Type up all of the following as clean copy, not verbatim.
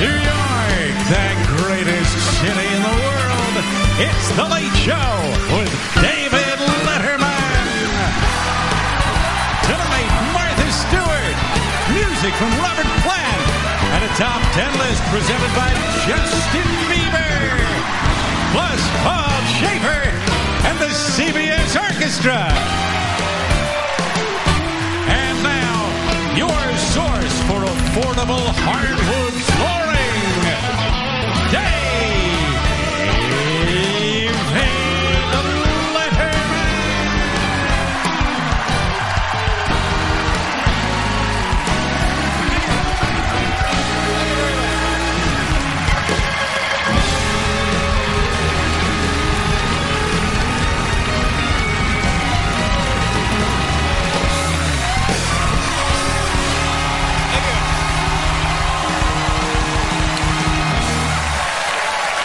New York, the greatest city in the world. It's The Late Show with David Letterman. Tonight, Martha Stewart. Music from Robert Plant. And a top 10 list presented by Justin Bieber. Plus Paul Schaefer and the CBS Orchestra. And now, your source for affordable hardwood flooring. David Letterman.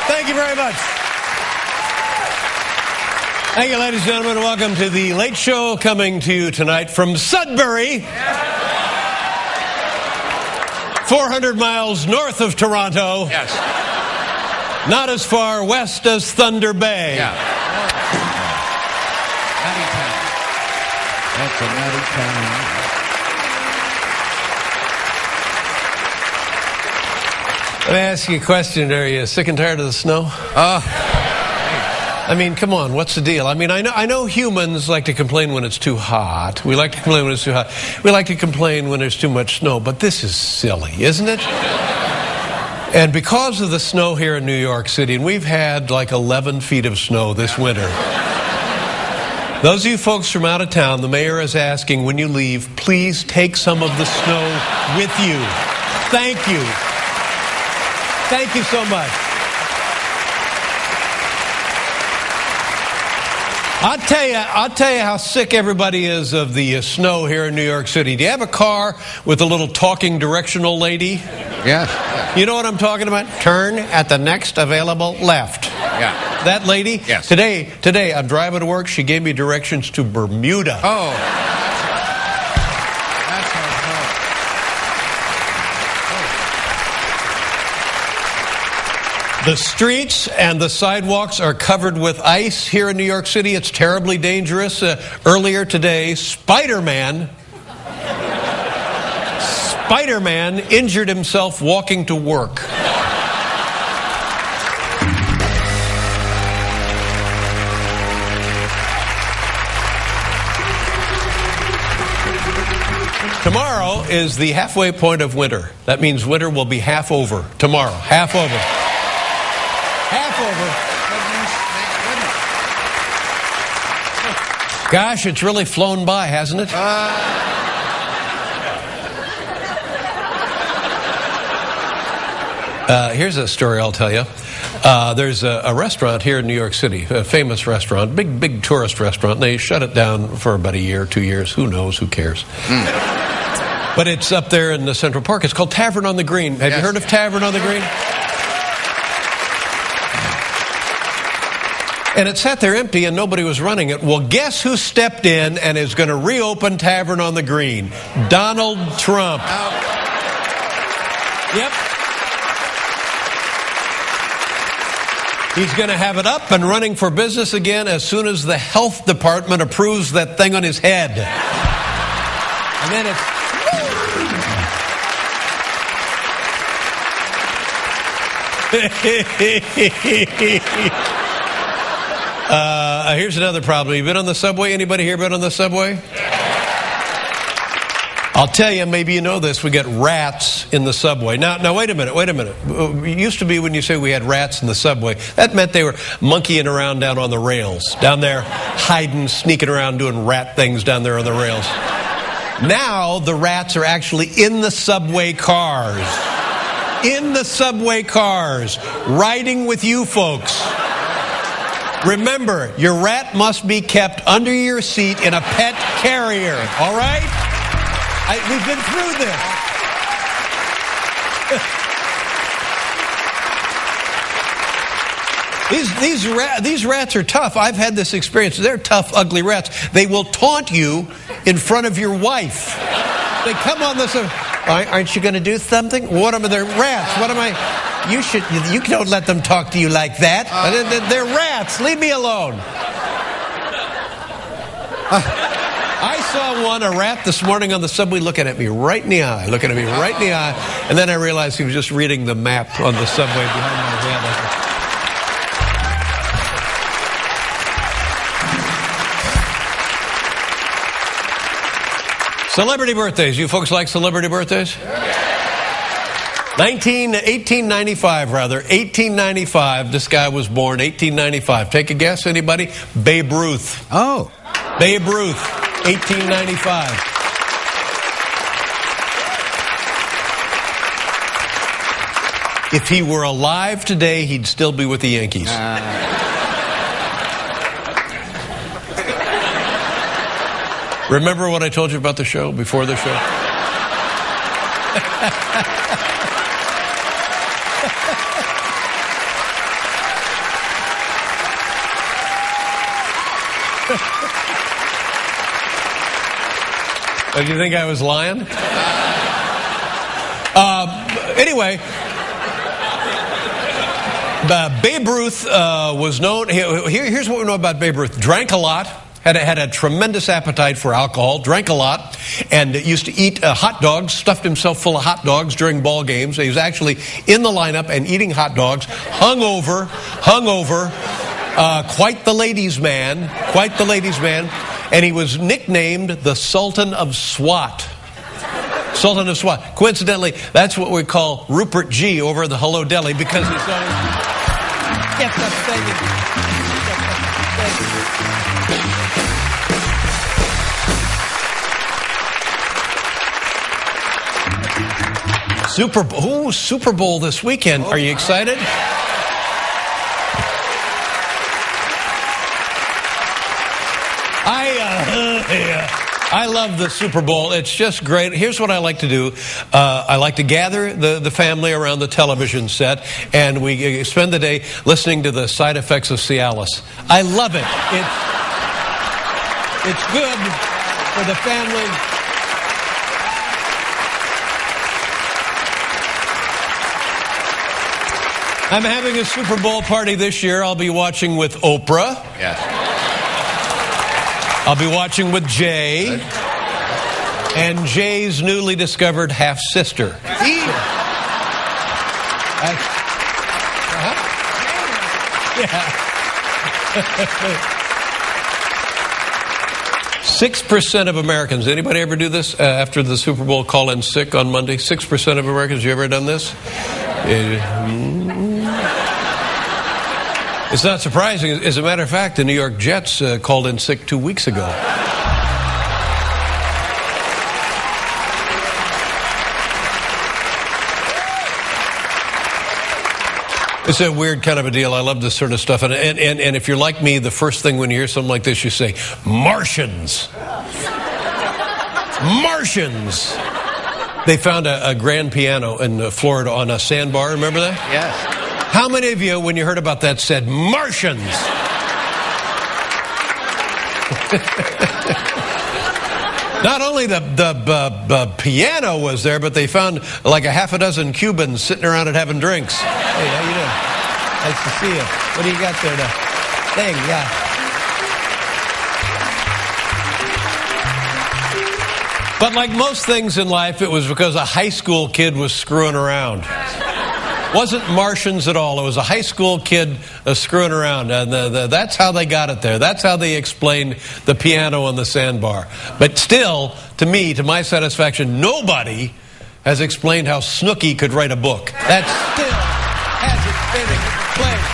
Thank you very much. Thank you, ladies and gentlemen. Welcome to The Late Show, coming to you tonight from Sudbury, 400 miles north of Toronto. Yes. Not as far west as Thunder Bay. Yeah. Nutty town. That's a nutty town. Let me ask you a question. Are you sick and tired of the snow? I mean, come on, what's the deal? I mean, I know humans like to complain when it's too hot. We like to complain when it's too hot. We like to complain when there's too much snow, but this is silly, isn't it? And because of the snow here in New York City, and we've had like 11 feet of snow this winter. Those of you folks from out of town, the mayor is asking, when you leave, please take some of the snow with you. Thank you. Thank you so much. I'll tell you how sick everybody is of the snow here in New York City. Do you have a car with a little talking directional lady? Yes. You know what I'm talking about? Turn at the next available left. Yeah. That lady? Yes. Today I'm driving to work. She gave me directions to Bermuda. Oh. That's how The streets and the sidewalks are covered with ice here in New York City. It's terribly dangerous. Earlier today, Spider-Man injured himself walking to work. Tomorrow is the halfway point of winter. That means winter will be half over tomorrow. Half over. Half over. Gosh, it's really flown by, hasn't it? Here's a story I'll tell you. There's a restaurant here in New York City, a famous restaurant, big tourist restaurant. And they shut it down for about a year, 2 years. Who knows? Who cares? But it's up there in the Central Park. It's called Tavern on the Green. Have you heard of Tavern on the Green? And it sat there empty and nobody was running it. Well, guess who stepped in and is going to reopen Tavern on the Green? Donald Trump. Yep. He's going to have it up and running for business again as soon as the health department approves that thing on his head. And then it's... here's another problem. You been on the subway? Anybody here been on the subway? I'll tell you, maybe you know this, we get rats in the subway. Now wait a minute. It used to be when you say we had rats in the subway, that meant they were monkeying around down on the rails. Down there, hiding, sneaking around, doing rat things down there on the rails. Now, the rats are actually in the subway cars. In the subway cars, riding with you folks. Remember, your rat must be kept under your seat in a pet carrier, all right? We've been through this. These rats are tough. I've had this experience. They're tough, ugly rats. They will taunt you in front of your wife. They come on this. Aren't you going to do something? What am I? They're rats. What am I? You don't let them talk to you like that. They're rats. Leave me alone. I saw a rat this morning on the subway looking at me right in the eye, and then I realized he was just reading the map on the subway behind my head. Celebrity birthdays. You folks like celebrity birthdays? 1895, rather. 1895. This guy was born 1895. Take a guess, anybody? Babe Ruth. Oh. Babe Ruth, 1895. If he were alive today, he'd still be with the Yankees. Remember what I told you about the show before the show? Did you think I was lying? Anyway, Babe Ruth was known. Here's what we know about Babe Ruth. Drank a lot. Had a tremendous appetite for alcohol, drank a lot, and used to eat hot dogs, stuffed himself full of hot dogs during ball games. He was actually in the lineup and eating hot dogs, hungover, quite the ladies' man, and he was nicknamed the Sultan of SWAT. Sultan of SWAT. Coincidentally, that's what we call Rupert G. over at the Hello Deli because he's always... Get the thing. Super Bowl this weekend. Are you excited? I love the Super Bowl. It's just great. Here's what I like to do. I like to gather the family around the television set, and we spend the day listening to the side effects of Cialis. I love it. It's good for the family. I'm having a Super Bowl party this year. I'll be watching with Oprah. Yes. I'll be watching with Jay. Good. And Jay's newly discovered half-sister. Yeah. 6% of Americans, anybody ever do this after the Super Bowl, call in sick on Monday? 6% of Americans, you ever done this? It's not surprising. As a matter of fact, the New York Jets called in sick 2 weeks ago. It's a weird kind of a deal. I love this sort of stuff. And if you're like me, the first thing when you hear something like this, you say, Martians. Martians. They found a grand piano in Florida on a sandbar. Remember that? Yes. How many of you, when you heard about that, said, Martians? Not only the piano was there, but they found like a half a dozen Cubans sitting around and having drinks. Hey, how you doing? Nice to see you. What do you got there to thing? Yeah. But like most things in life, it was because a high school kid was screwing around. Wasn't Martians at all. It was a high school kid screwing around. And that's how they got it there. That's how they explained the piano on the sandbar. But still, to me, to my satisfaction, nobody has explained how Snooki could write a book. That still hasn't been explained.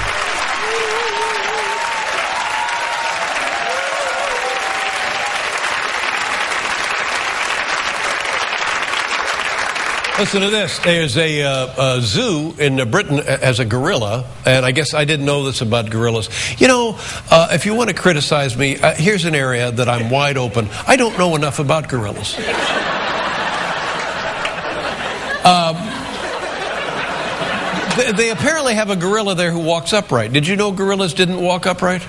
Listen to this. There's a zoo in Britain has a gorilla, and I guess I didn't know this about gorillas. You know, if you want to criticize me, here's an area that I'm wide open. I don't know enough about gorillas. They apparently have a gorilla there who walks upright. Did you know gorillas didn't walk upright?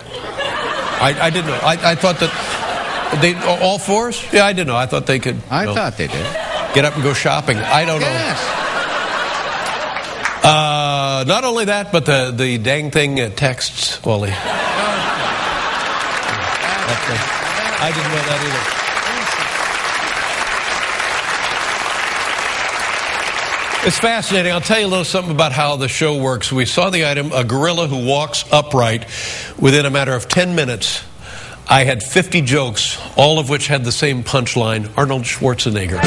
I didn't know. I thought that they all fours? Yeah, I didn't know. I thought they could. I thought they did. get up and go shopping. I don't know. Yes. Not only that, but the dang thing texts, Wally. I didn't know that either. It's fascinating. I'll tell you a little something about how the show works. We saw the item, a gorilla who walks upright. Within a matter of 10 minutes, I had 50 jokes, all of which had the same punchline, Arnold Schwarzenegger. It's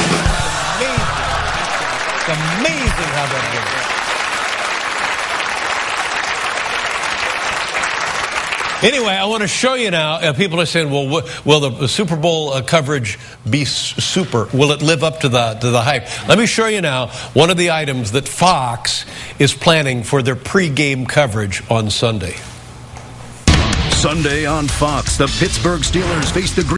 amazing how that works. Anyway, I want to show you now. People are saying, "Well, will the Super Bowl coverage be super? Will it live up to the hype?" Let me show you now one of the items that Fox is planning for their pregame coverage on Sunday. Sunday on Fox, the Pittsburgh Steelers face the